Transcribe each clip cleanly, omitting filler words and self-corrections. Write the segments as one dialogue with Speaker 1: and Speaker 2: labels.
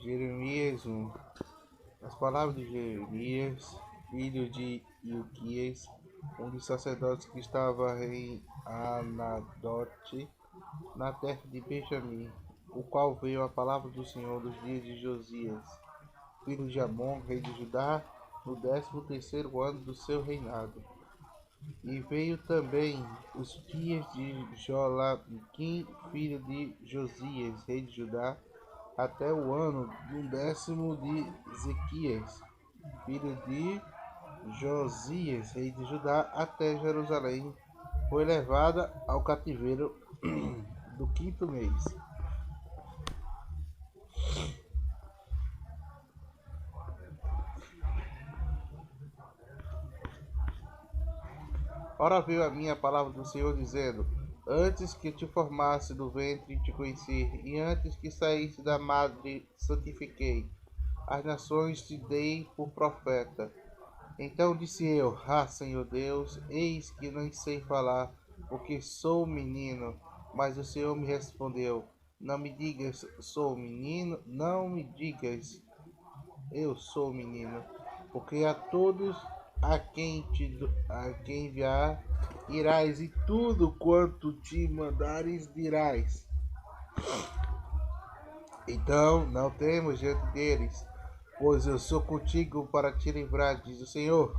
Speaker 1: Jeremias 1. As palavras de Jeremias, filho de Ilquias, um dos sacerdotes que estava em Anadote, na terra de Benjamim, o qual veio a palavra do Senhor dos dias de Josias, filho de Amon, rei de Judá, no 13º ano do seu reinado. E veio também os dias de Joaquim, filho de Josias, rei de Judá, até o ano do 10º de Ezequias, filho de Josias, rei de Judá, até Jerusalém. Foi levada ao cativeiro do 5º mês. Ora veio a minha palavra do Senhor, dizendo: Antes que te formasse do ventre te conheci, e antes que saísse da madre santifiquei. As nações te dei por profeta. Então disse eu: Senhor Deus, eis que não sei falar, porque sou menino. Mas o Senhor me respondeu: Não me digas, sou menino, não me digas, eu sou menino, porque a todos a quem enviar irás, e tudo quanto te mandares dirás. Então não temos diante deles, pois eu sou contigo para te livrar, diz o Senhor.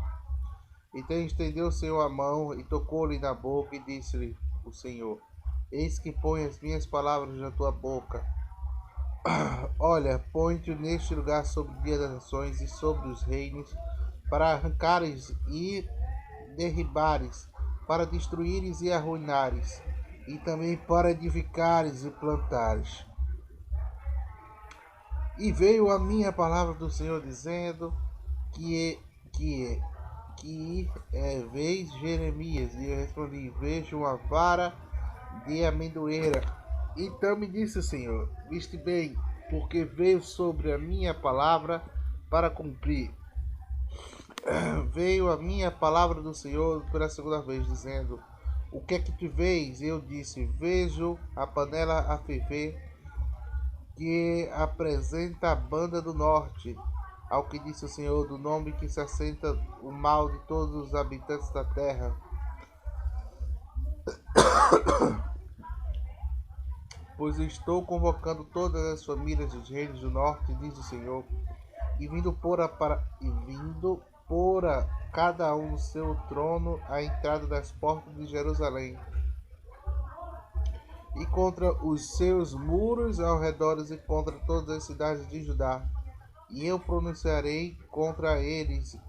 Speaker 1: Então estendeu o Senhor a mão e tocou-lhe na boca, e disse-lhe o Senhor: Eis que põe as minhas palavras na tua boca. Olha, põe-te neste lugar sobre o dia das nações e sobre os reinos, para arrancares e derribares, para destruíres e arruinares, e também para edificares e plantares. E veio a minha palavra do Senhor, dizendo vês Jeremias? E eu respondi: vejo uma vara de amendoeira. Então me disse o Senhor: viste bem, porque veio sobre a minha palavra para cumprir. Veio a minha palavra do Senhor pela segunda vez, dizendo: o que é que tu vês? Eu disse: vejo a panela a ferver, que apresenta a banda do norte. Ao que disse o Senhor, do nome que se assenta o mal de todos os habitantes da terra. Pois estou convocando todas as famílias dos reinos do norte, diz o Senhor, e vindo pôr a cada um no seu trono à entrada das portas de Jerusalém, e contra os seus muros ao redor, e contra todas as cidades de Judá. E eu pronunciarei contra eles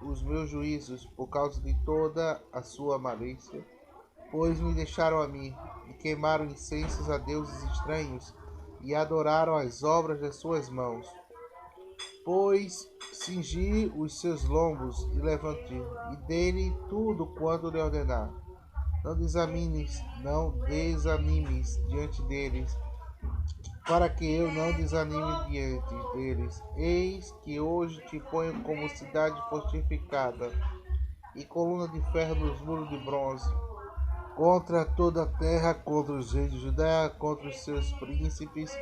Speaker 1: os meus juízos, por causa de toda a sua malícia, pois me deixaram a mim, e queimaram incensos a deuses estranhos, e adoraram as obras das suas mãos. Pois cingi os seus lombos e levantei, e dei-lhe tudo quanto lhe ordenar. Não desanimes diante deles, para que eu não desanime diante deles. Eis que hoje te ponho como cidade fortificada, e coluna de ferro nos muros de bronze, contra toda a terra, contra os reis de Judá, contra os seus príncipes,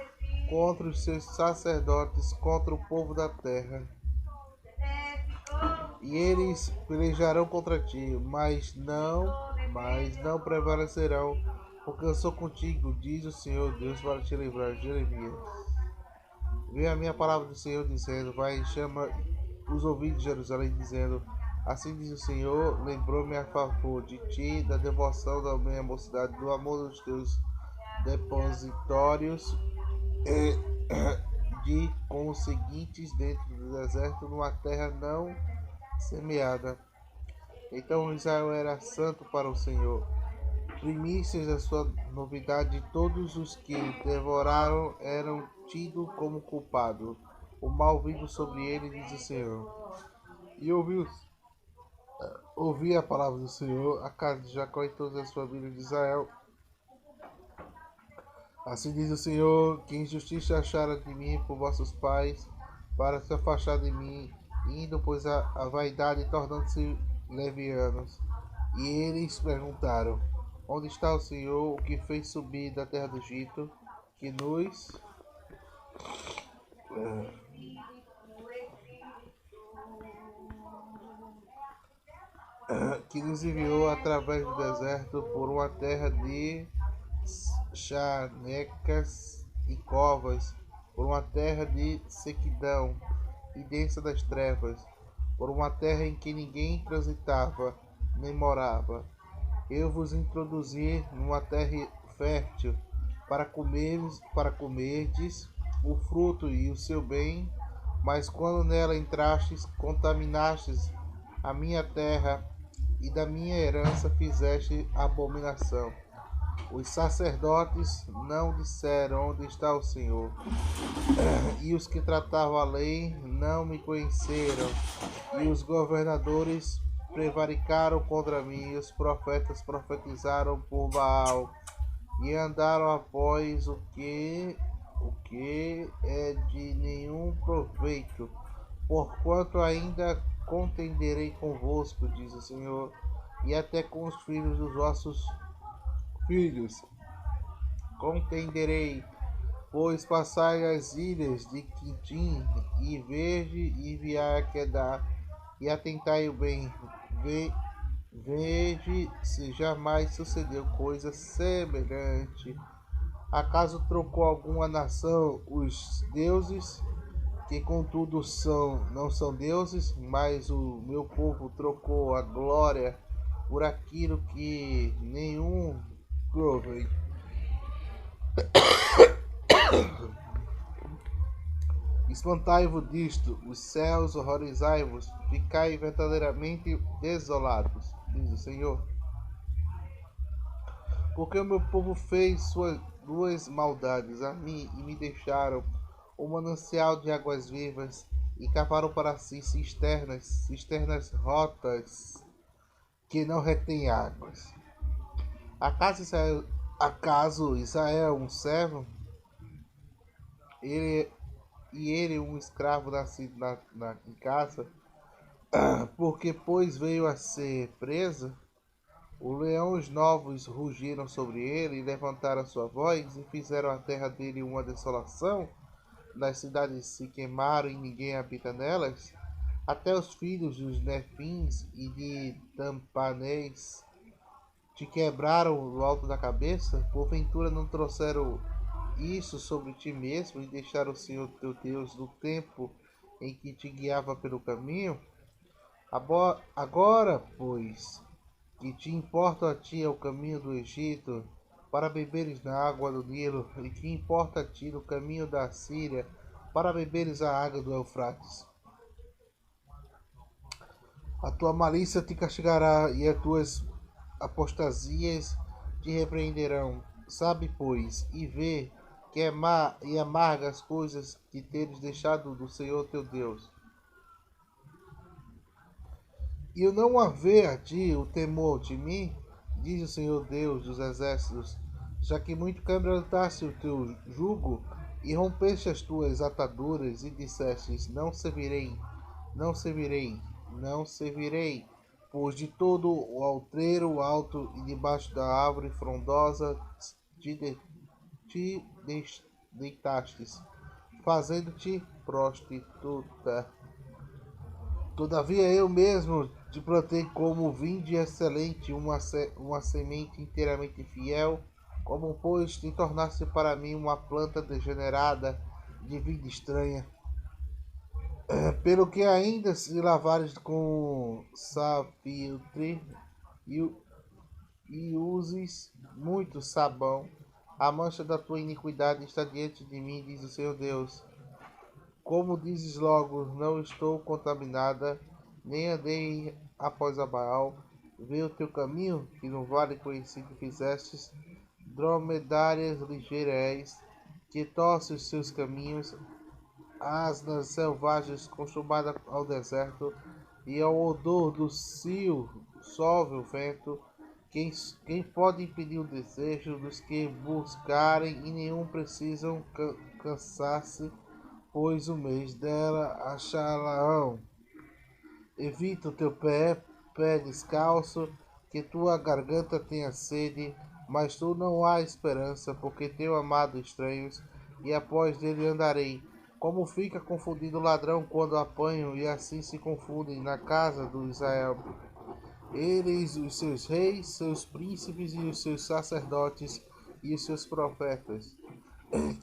Speaker 1: contra os seus sacerdotes, contra o povo da terra. E eles pelejarão contra ti, mas não prevalecerão, porque eu sou contigo, diz o Senhor Deus, para te livrar. Jeremias. Veio a minha palavra do Senhor, dizendo: vai e chama os ouvidos de Jerusalém, dizendo: assim diz o Senhor, lembrou-me a favor de ti, da devoção da minha mocidade, do amor dos teus depositórios, com os seguintes dentro do deserto, numa terra não semeada. Então Israel era santo para o Senhor. Primícias da sua novidade, todos os que devoraram eram tidos como culpados. O mal vindo sobre ele, diz o Senhor. E ouvi a palavra do Senhor, a casa de Jacó e todas as famílias de Israel. Assim diz o Senhor, que injustiça acharam de mim por vossos pais, para se afastar de mim, indo pois a vaidade, tornando-se levianos. E eles perguntaram: onde está o Senhor, o que fez subir da terra do Egito, que nos que nos enviou através do deserto por uma terra de charnecas e covas, por uma terra de sequidão e densa das trevas, por uma terra em que ninguém transitava nem morava. Eu vos introduzi numa terra fértil para comerdes o fruto e o seu bem, mas quando nela entrastes, contaminastes a minha terra e da minha herança fizeste abominação. Os sacerdotes não disseram onde está o Senhor, e os que tratavam a lei não me conheceram, e os governadores prevaricaram contra mim, e os profetas profetizaram por Baal, e andaram após o que é de nenhum proveito, porquanto ainda contenderei convosco, diz o Senhor, e até com os filhos dos vossos filhos contenderei, pois passai as ilhas de Quitim e Verde e Viaquedá, e atentai o bem, veja se jamais sucedeu coisa semelhante. Acaso trocou alguma nação os deuses, que contudo não são deuses, mas o meu povo trocou a glória por aquilo que nenhum provém. Espantai-vos disto, os céus, horrorizai-vos, ficai verdadeiramente desolados, diz o Senhor. Porque o meu povo fez suas duas maldades a mim e me deixaram o manancial de águas vivas e cavaram para si cisternas rotas que não retêm águas. Acaso Israel um servo, ele um escravo nascido em casa, porque pois veio a ser preso? Os leões novos rugiram sobre ele e levantaram sua voz e fizeram a terra dele uma desolação. Nas cidades se queimaram e ninguém habita nelas. Até os filhos dos Nefins e de Tampanés te quebraram do alto da cabeça. Porventura não trouxeram isso sobre ti mesmo e deixaram o Senhor teu Deus no tempo em que te guiava pelo caminho? Agora, pois, que te importa a ti é o caminho do Egito, para beberes na água do Nilo, e que importa a ti no caminho da Síria, para beberes a água do Eufrates. A tua malícia te castigará, e as tuas apostasias te repreenderão. Sabe, pois, e vê que é má e amarga as coisas que teres deixado do Senhor teu Deus. E eu não haver a ti o temor de mim, diz o Senhor Deus dos exércitos, já que muito quebrantaste o teu jugo e rompeste as tuas ataduras e dissestes, não servirei, não servirei, não servirei, pois de todo o outreiro alto e debaixo da árvore frondosa te deitastes, fazendo-te prostituta. Todavia eu mesmo te plantei como vinde excelente, uma semente inteiramente fiel, como pois te tornaste para mim uma planta degenerada de vida estranha. Pelo que ainda se lavares com salpiltre e uses muito sabão, a mancha da tua iniquidade está diante de mim, diz o Senhor Deus. Como dizes logo, não estou contaminada, nem andei após a Baal. Vê o teu caminho, que no vale conhecido fizestes, dromedárias ligeiras, que torce os seus caminhos, asnas selvagens acostumadas ao deserto, e ao odor do cio solve o vento. Quem pode impedir o desejo dos que buscarem e nenhum precisam cansar-se, pois o mês dela acharão. Evita o teu pé descalço, que tua garganta tenha sede, mas tu não há esperança, porque tenho amado estranhos, e após dele andarei. Como fica confundido o ladrão quando apanham, e assim se confundem na casa do Israel. Eles, os seus reis, seus príncipes e os seus sacerdotes e os seus profetas,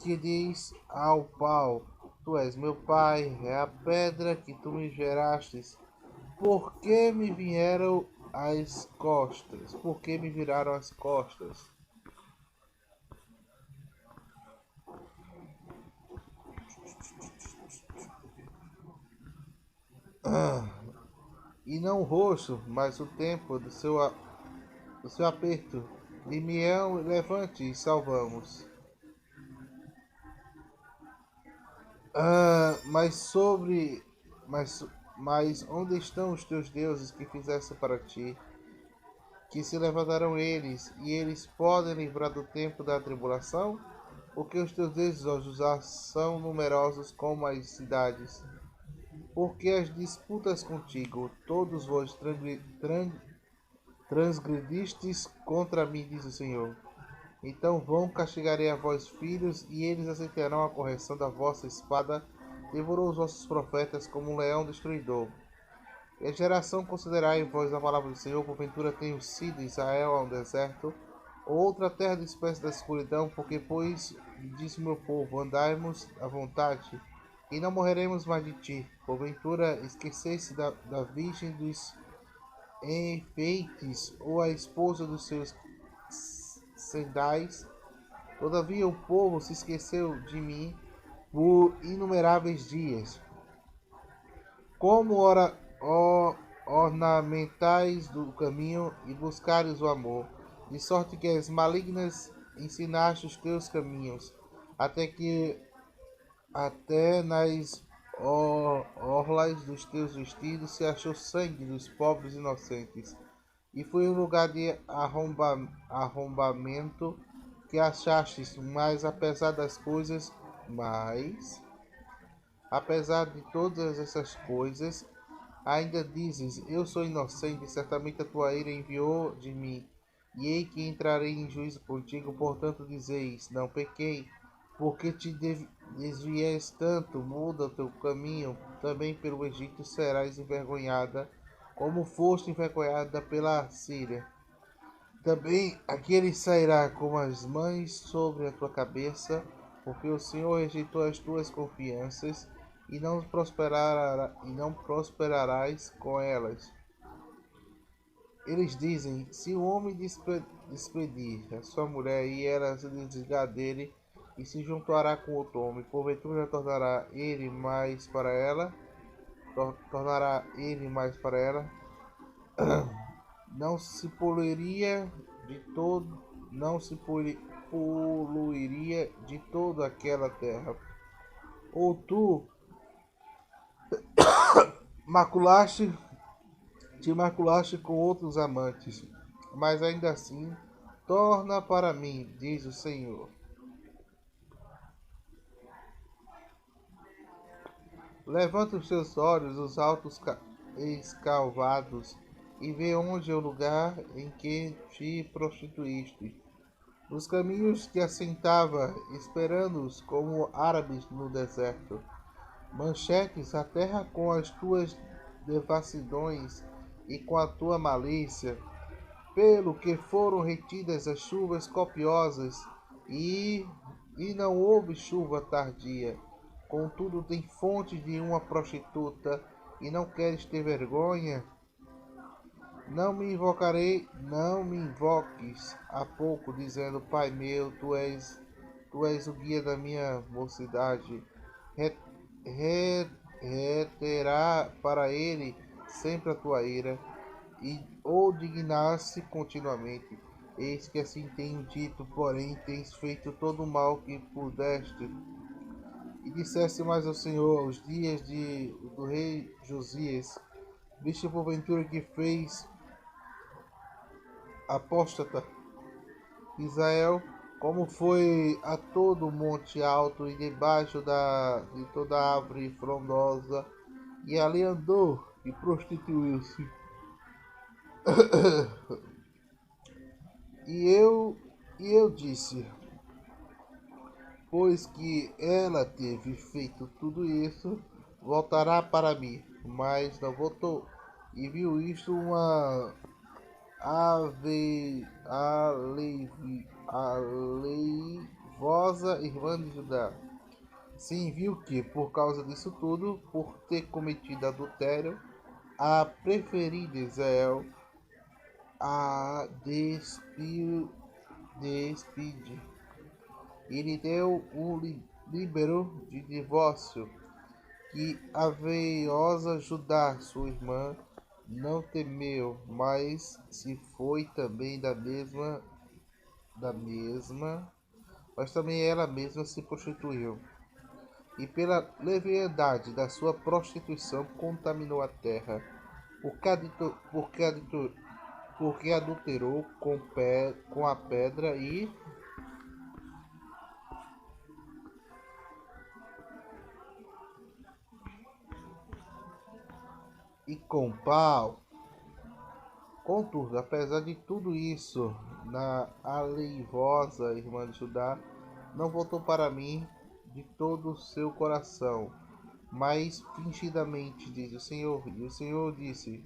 Speaker 1: que diz ao pau: Tu és meu pai, é a pedra que tu me gerastes. Por que me vieram as costas? Por que me viraram as costas? E não o rosto, mas o tempo do seu aperto. Limião, levante e salvamos. Mas sobre. Mas, mas onde estão os teus deuses que fizeste para ti? Que se levantarão eles, e eles podem livrar do tempo da tribulação? Porque os teus desejos são numerosos como as cidades. Porque as disputas contigo, todos vós transgredistes contra mim, diz o Senhor. Então vão, castigarei a vós, filhos, e eles aceitarão a correção da vossa espada. Devorou os vossos profetas como um leão destruidor. E a geração considerai vós a palavra do Senhor, porventura tenho sido Israel a um deserto, ou outra terra de espécie da escuridão, porque, pois, disse meu povo, andai-mos à vontade, e não morreremos mais de ti. Porventura esquecesse da virgem dos enfeites, ou a esposa dos seus sendais. Todavia o povo se esqueceu de mim por inumeráveis dias. Como ornamentais do caminho e buscares o amor, de sorte que as malignas ensinaste os teus caminhos, até nas orlas dos teus vestidos se achou sangue dos pobres inocentes, e foi um lugar de arrombamento que achastes, mas apesar de todas essas coisas, ainda dizes: Eu sou inocente, certamente a tua ira enviou de mim, e ei que entrarei em juízo contigo, portanto dizeis: Não pequei, porque te desvies tanto, muda o teu caminho, também pelo Egito serás envergonhada, como foste envergonhada pela Síria. Também aquele sairá como as mães sobre a tua cabeça, porque o Senhor rejeitou as tuas confianças e não prosperarás com elas. Eles dizem: se o homem despedir a sua mulher e ela se desligar dele e se juntará com outro homem, porventura tornará ele mais para ela, não se poluiria de todo, não se poluiria de todo aquela terra. Ou tu maculaste, te maculaste com outros amantes, mas ainda assim, torna para mim, diz o Senhor. Levanta os teus olhos, os altos escalvados, e vê onde é o lugar em que te prostituíste. Nos caminhos que assentava, esperando-os como árabes no deserto. Manchetes a terra com as tuas devassidões e com a tua malícia, pelo que foram retidas as chuvas copiosas e, e não houve chuva tardia. Contudo, tem fonte de uma prostituta e não queres ter vergonha? Não me invoques há pouco, dizendo: Pai meu, tu és o guia da minha mocidade. Reterá para ele sempre a tua ira, e ou dignar-se continuamente. Eis que assim tenho dito, porém tens feito todo o mal que pudeste. E disseste mais ao Senhor, os dias do rei Josias, viste porventura que fez apóstata Israel, como foi a todo o monte alto e debaixo de toda árvore frondosa, e ali andou e prostituiu-se. E eu disse: Depois que ela teve feito tudo isso, voltará para mim. Mas não voltou. E viu isto uma aleivosa irmã de Judá. Sim, viu que, por causa disso tudo, por ter cometido adultério, a preferida Israel a despide e lhe deu um líbero de divórcio, que a veiosa Judá, sua irmã, não temeu, mas se foi também mas também ela mesma se prostituiu. E pela leviandade da sua prostituição contaminou a terra, porque adulterou com a pedra e com pau. Contudo, apesar de tudo isso, na aleivosa irmã de Judá não voltou para mim de todo o seu coração, mas fingidamente, diz o Senhor. E o Senhor disse: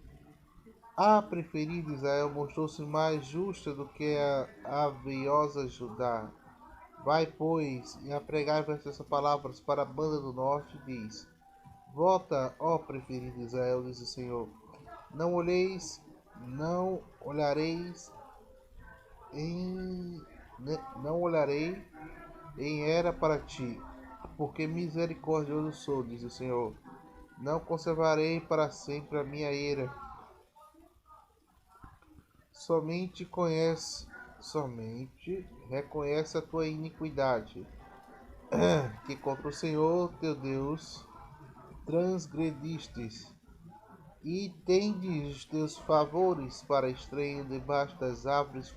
Speaker 1: a preferida Israel mostrou-se mais justa do que a veiosa Judá. Vai, pois, e apregai essas palavras para a banda do norte, diz: volta, ó preferida Israel, diz o Senhor. Não olheis, não olhareis não olharei em era para ti, porque misericordioso sou, diz o Senhor. Não conservarei para sempre a minha ira. Somente reconhece a tua iniquidade, que contra o Senhor teu Deus transgredistes, e tendes os teus favores para estreito debaixo das árvores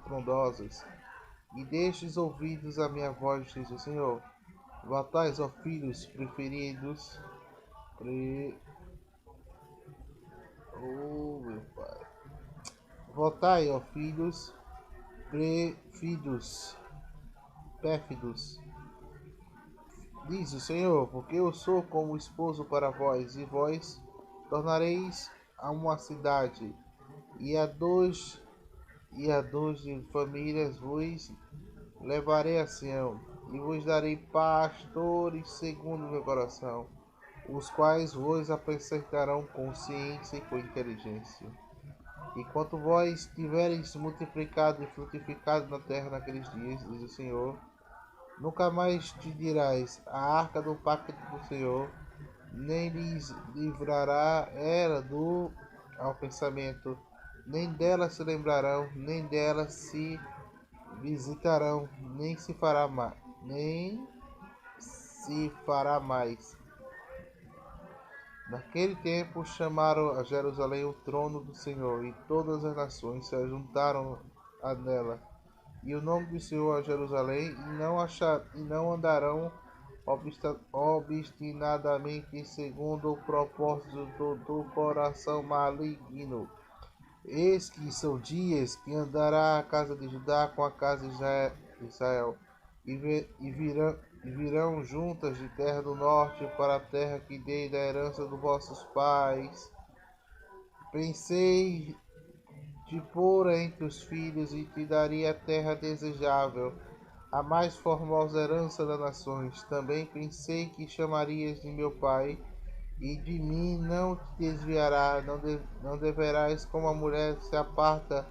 Speaker 1: frondosas, e destes ouvidos a minha voz, diz o Senhor. Voltais, ó filhos preferidos, meu pai. Voltai, ó filhos pérfidos, diz o Senhor, porque eu sou como esposo para vós, e vós tornareis a uma cidade, e a dois de famílias vos levarei a Sião, e vos darei pastores segundo o meu coração, os quais vos apacentarão com ciência e com inteligência. E quanto vós tivereis multiplicado e frutificado na terra naqueles dias, diz o Senhor, nunca mais te dirás a arca do pacto do Senhor, nem lhes livrará ela ao pensamento, nem dela se lembrarão, nem dela se visitarão, nem se fará mais. Naquele tempo chamaram a Jerusalém o trono do Senhor, e todas as nações se ajuntaram a nela. E o nome do Senhor a Jerusalém, e não andarão obstinadamente segundo o propósito do coração maligno. Eis que são dias que andará a casa de Judá com a casa de Israel, e virão juntas de terra do norte para a terra que dei da herança dos vossos pais. Pensei te pôr entre os filhos e te daria a terra desejável, a mais formosa herança das nações. Também pensei que chamarias de meu pai, e de mim não te desviará, não deverás como a mulher se aparta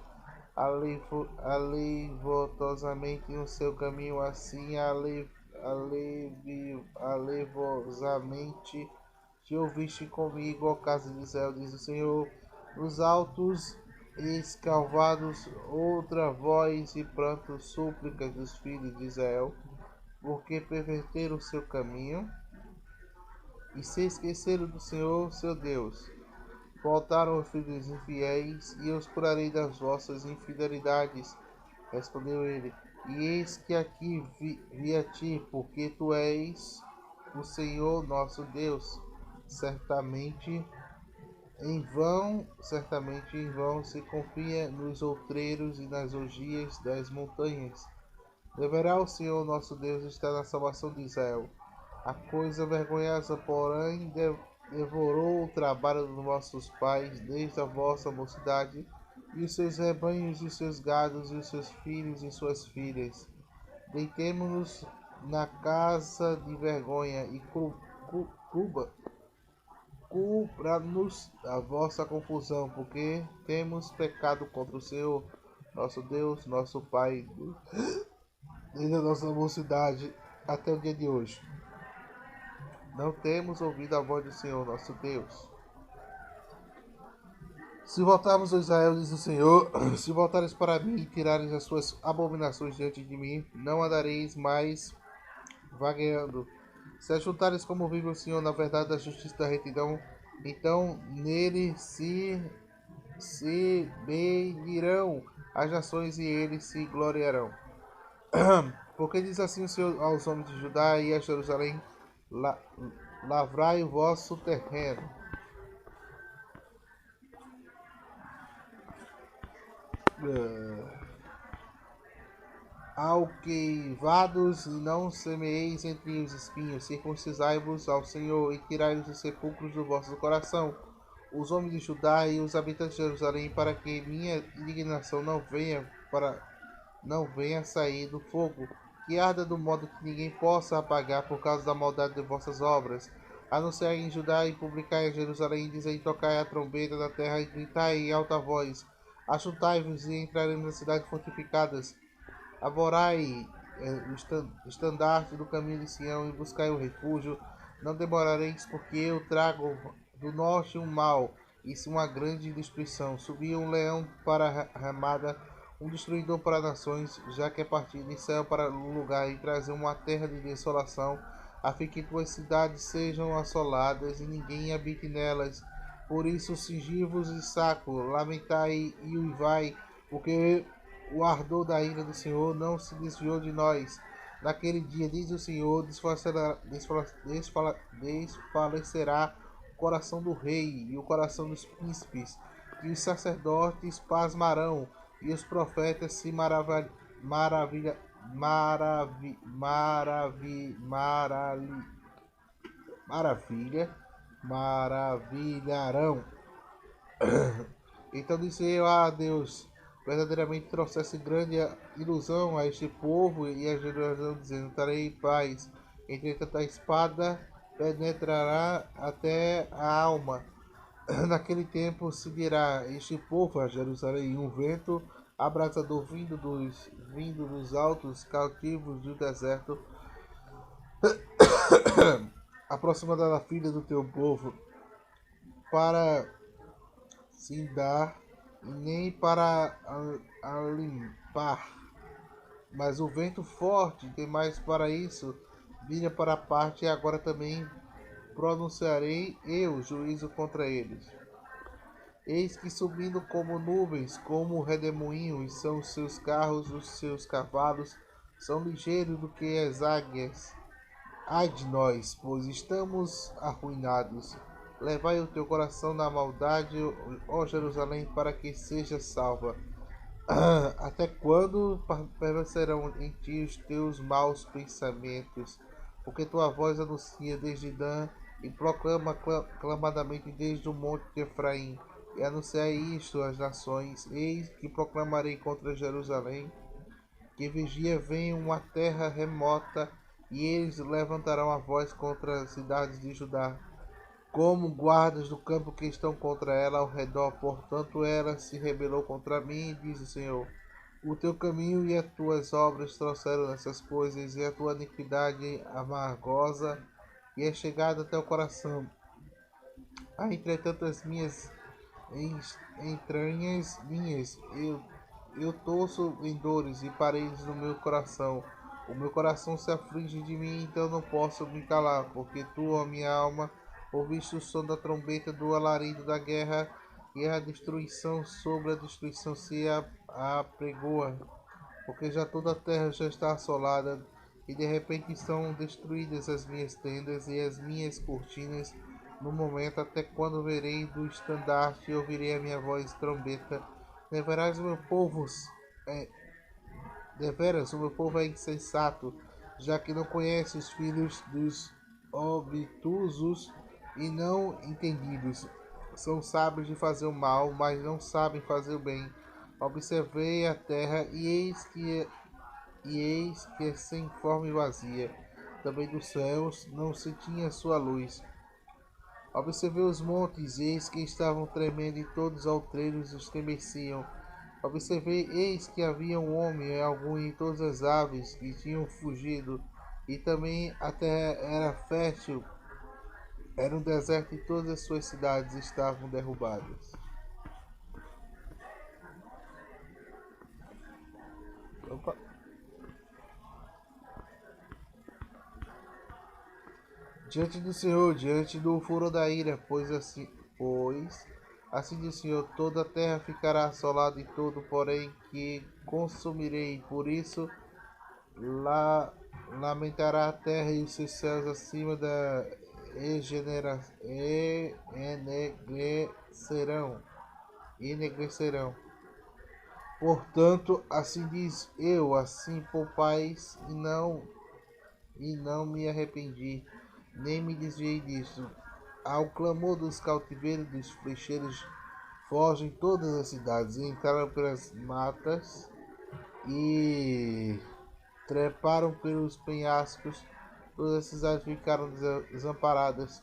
Speaker 1: aleivosamente no seu caminho, assim aleivosamente te ouviste comigo, ó casa de Israel, diz o Senhor. Nos altos escalvados outra voz e pranto súplicas dos filhos de Israel, porque perverteram o seu caminho e se esqueceram do Senhor seu Deus. Voltaram os filhos infiéis, e eu os curarei das vossas infidelidades. Respondeu ele: e eis que aqui vi a ti, porque tu és o Senhor nosso Deus. Certamente em vão se confia nos outreiros e nas orgias das montanhas. Deverá o Senhor nosso Deus estar na salvação de Israel. A coisa vergonhosa, porém, devorou o trabalho dos vossos pais desde a vossa mocidade, e os seus rebanhos, e os seus gados, e os seus filhos e suas filhas. Deitemo-nos na casa de vergonha e cubra-nos a vossa confusão, porque temos pecado contra o Senhor, nosso Deus, nosso Pai, desde a nossa mocidade até o dia de hoje. Não temos ouvido a voz do Senhor, nosso Deus. Se voltarmos a Israel, diz o Senhor, se voltares para mim e tirares as suas abominações diante de mim, não andareis mais vagueando. Se ajuntares como vive o Senhor na verdade da justiça e da retidão, então nele se bendirão as nações e eles se gloriarão. Porque diz assim o Senhor aos homens de Judá e a Jerusalém: lavrai o vosso terreno. Alqueivados, e não semeeis entre os espinhos, circuncisai-vos ao Senhor e tirai os sepulcros do vosso coração, os homens de Judá e os habitantes de Jerusalém, para que minha indignação não venha sair do fogo, que arda do modo que ninguém possa apagar por causa da maldade de vossas obras. Anunciai em Judá e publicai em Jerusalém, dizei: tocai a trombeta na terra e gritai em alta voz. Ajuntai-vos e entraremos nas cidades fortificadas. Aborai o estandarte do caminho de Sião e buscai o refúgio. Não demorareis, porque eu trago do norte um mal, isso uma grande destruição. Subiu um leão para a ramada, um destruidor para nações, já que é partido em céu para o lugar e trazer uma terra de desolação, a fim que tuas cidades sejam assoladas e ninguém habite nelas. Por isso, cingi-vos de saco, lamentai e uivai, porque o ardor da ira do Senhor não se desviou de nós. Naquele dia, diz o Senhor, desfalecerá o coração do rei e o coração dos príncipes, e os sacerdotes pasmarão, e os profetas se maravilharão. Então disse eu a Deus: verdadeiramente trouxesse grande ilusão a este povo e a Jerusalém, dizendo: trarei paz. Entretanto, a espada penetrará até a alma. Naquele tempo se dirá: este povo a Jerusalém, um vento abrasador vindo dos altos cautivos do deserto, aproximada da filha do teu povo, para se dar, e nem para limpar. Mas o vento forte, tem mais para isso, vira para a parte, e agora também pronunciarei eu juízo contra eles. Eis que subindo como nuvens, como redemoinhos, são os seus carros, os seus cavalos, são ligeiros do que as águias. Ai de nós, pois estamos arruinados. Levai o teu coração na maldade, ó Jerusalém, para que seja salva. Até quando permanecerão em ti os teus maus pensamentos? Porque tua voz anuncia desde Dan e proclama clamadamente desde o monte de Efraim. E anunciai isto às nações: eis que proclamarei contra Jerusalém, que vigia vem uma terra remota, e eles levantarão a voz contra as cidades de Judá, como guardas do campo que estão contra ela ao redor. Portanto, ela se rebelou contra mim, diz o Senhor. O teu caminho e as tuas obras trouxeram essas coisas, e a tua iniquidade amargosa e é chegada até o coração. Há, entretanto, as minhas entranhas minhas, eu torço em dores e paredes no meu coração. O meu coração se aflige de mim, então não posso me calar, porque tu, ó minha alma, ouviste o som da trombeta do alarido da guerra, e a destruição sobre a destruição se apregoa, porque já toda a terra já está assolada, e de repente estão destruídas as minhas tendas e as minhas cortinas. No momento, até quando verei do estandarte e ouvirei a minha voz trombeta, levarás meu povo, Deveras, o meu povo é insensato, já que não conhece os filhos dos obtusos e não entendidos. São sábios de fazer o mal, mas não sabem fazer o bem. Observei a terra e eis que é sem forma e vazia. Também dos céus não se tinha sua luz. Observei os montes, e eis que estavam tremendo, e todos os outreiros estremeciam. Observei, eis que havia um homem algum e todas as aves que tinham fugido, e também a terra era fértil, era um deserto e todas as suas cidades estavam derrubadas. Opa. Diante do Senhor, diante do furor da ira, pois assim diz o Senhor, toda a terra ficará assolada e todo, porém, que consumirei. Por isso, lá lamentará a terra e os seus céus acima da enegrecerão. Portanto, assim diz eu, assim poupais e não me arrependi, nem me desviei disso. Ao clamor dos cautiveiros dos flecheiros fogem todas as cidades, e entraram pelas matas e treparam pelos penhascos, todas as cidades ficaram desamparadas,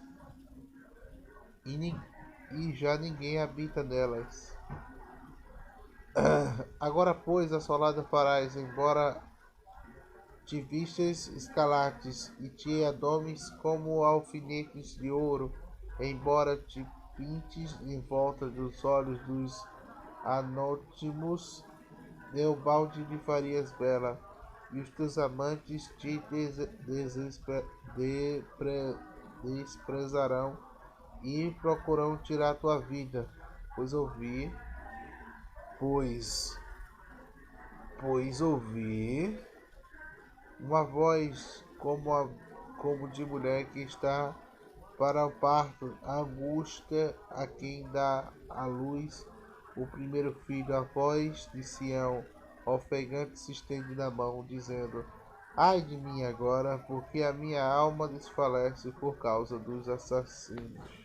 Speaker 1: e já ninguém habita nelas. Agora, pois, assolada farás, embora te vistas escalates e te adomes como alfinetes de ouro, embora te pintes em volta dos olhos dos anótimos, Deobalde lhe farias bela, e os teus amantes te desprezarão e procurarão tirar tua vida, pois pois, ouvi uma voz como de mulher que está para o parto, a angústia a quem dá à luz o primeiro filho, a voz de Sião, ofegante se estende na mão, dizendo: Ai de mim agora, porque a minha alma desfalece por causa dos assassinos.